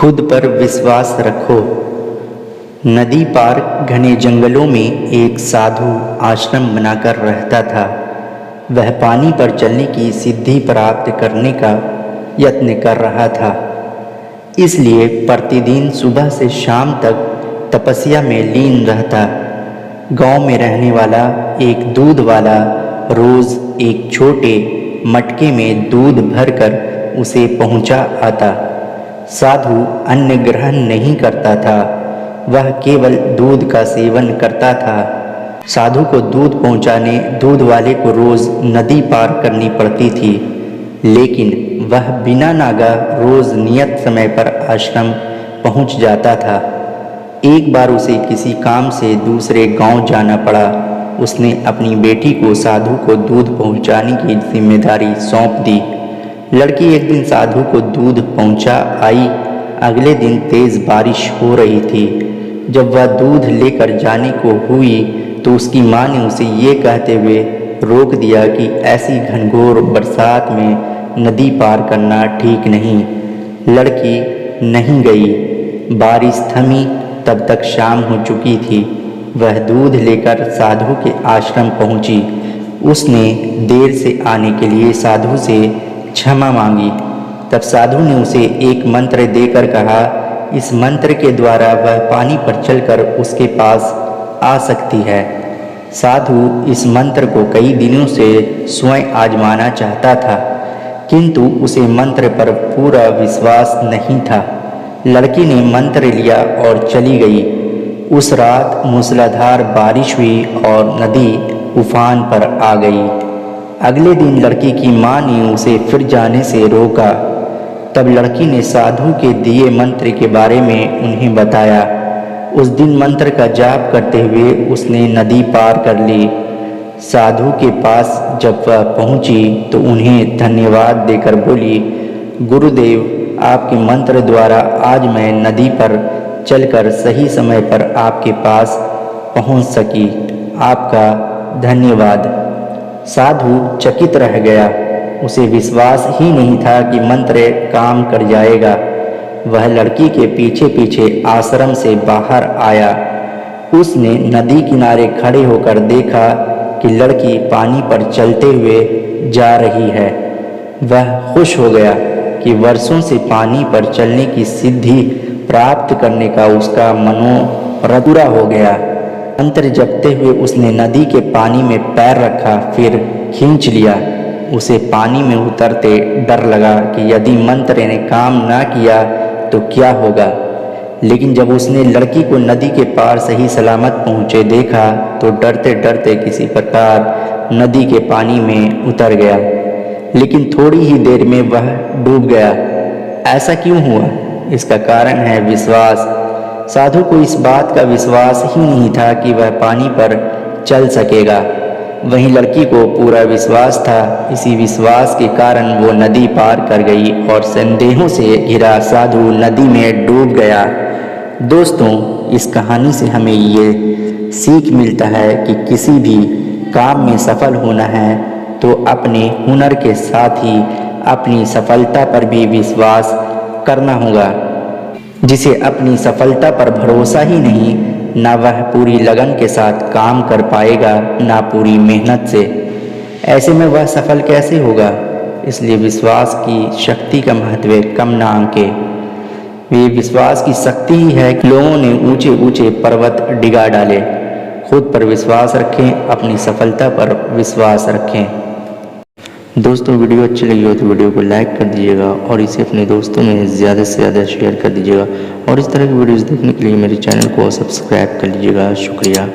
खुद पर विश्वास रखो। नदी पार घने जंगलों में एक साधु आश्रम बनाकर रहता था। वह पानी पर चलने की सिद्धि प्राप्त करने का यत्न कर रहा था, इसलिए प्रतिदिन सुबह से शाम तक तपस्या में लीन रहता। गांव में रहने वाला एक दूध वाला रोज एक छोटे मटके में दूध भरकर उसे पहुंचा आता। साधु अन्न ग्रहण नहीं करता था, वह केवल दूध का सेवन करता था। साधु को दूध पहुंचाने दूध वाले को रोज नदी पार करनी पड़ती थी, लेकिन वह बिना नागा रोज नियत समय पर आश्रम पहुंच जाता था। एक बार उसे किसी काम से दूसरे गांव जाना पड़ा। उसने अपनी बेटी को साधु को दूध पहुंचाने की जिम्मेदारी सौंप दी। लड़की एक दिन साधु को दूध पहुंचा आई। अगले दिन तेज बारिश हो रही थी। जब वह दूध लेकर जाने को हुई तो उसकी माँ ने उसे ये कहते हुए रोक दिया कि ऐसी घनघोर बरसात में नदी पार करना ठीक नहीं। लड़की नहीं गई। बारिश थमी तब तक शाम हो चुकी थी। वह दूध लेकर साधु के आश्रम पहुंची। उसने देर से आने के लिए साधु से क्षमा मांगी। तब साधु ने उसे एक मंत्र देकर कहा, इस मंत्र के द्वारा वह पानी पर चलकर उसके पास आ सकती है। साधु इस मंत्र को कई दिनों से स्वयं आजमाना चाहता था, किंतु उसे मंत्र पर पूरा विश्वास नहीं था। लड़की ने मंत्र लिया और चली गई। उस रात मूसलाधार बारिश हुई और नदी उफान पर आ गई। अगले दिन लड़की की माँ ने उसे फिर जाने से रोका। तब लड़की ने साधु के दिए मंत्र के बारे में उन्हें बताया। उस दिन मंत्र का जाप करते हुए उसने नदी पार कर ली। साधु के पास जब वह पहुंची तो उन्हें धन्यवाद देकर बोली, गुरुदेव, आपके मंत्र द्वारा आज मैं नदी पर चलकर सही समय पर आपके पास पहुंच सकी। आपका धन्यवाद। साधु चकित रह गया। उसे विश्वास ही नहीं था कि मंत्र काम कर जाएगा। वह लड़की के पीछे पीछे आश्रम से बाहर आया। उसने नदी किनारे खड़े होकर देखा कि लड़की पानी पर चलते हुए जा रही है। वह खुश हो गया कि वर्षों से पानी पर चलने की सिद्धि प्राप्त करने का उसका मनोरथ पूरा हो गया। मंत्र जपते हुए उसने नदी के पानी में पैर रखा, फिर खींच लिया। उसे पानी में उतरते डर लगा कि यदि मंत्र ने काम ना किया तो क्या होगा। लेकिन जब उसने लड़की को नदी के पार सही सलामत पहुँचे देखा तो डरते डरते किसी प्रकार नदी के पानी में उतर गया। लेकिन थोड़ी ही देर में वह डूब गया। ऐसा क्यों हुआ? इसका कारण है विश्वास। साधु को इस बात का विश्वास ही नहीं था कि वह पानी पर चल सकेगा। वहीं लड़की को पूरा विश्वास था। इसी विश्वास के कारण वो नदी पार कर गई और संदेहों से घिरा साधु नदी में डूब गया। दोस्तों, इस कहानी से हमें ये सीख मिलता है कि किसी भी काम में सफल होना है तो अपने हुनर के साथ ही अपनी सफलता पर भी विश्वास करना होगा। जिसे अपनी सफलता पर भरोसा ही नहीं, ना वह पूरी लगन के साथ काम कर पाएगा, ना पूरी मेहनत से। ऐसे में वह सफल कैसे होगा? इसलिए विश्वास की शक्ति का महत्व कम ना आंके। ये विश्वास की शक्ति ही है कि लोगों ने ऊंचे ऊंचे पर्वत डिगा डाले। खुद पर विश्वास रखें, अपनी सफलता पर विश्वास रखें। दोस्तों, वीडियो अच्छी लगी हो तो वीडियो को लाइक कर दीजिएगा और इसे अपने दोस्तों में ज़्यादा से ज़्यादा शेयर कर दीजिएगा। और इस तरह की वीडियोस देखने के लिए मेरे चैनल को सब्सक्राइब कर लीजिएगा। शुक्रिया।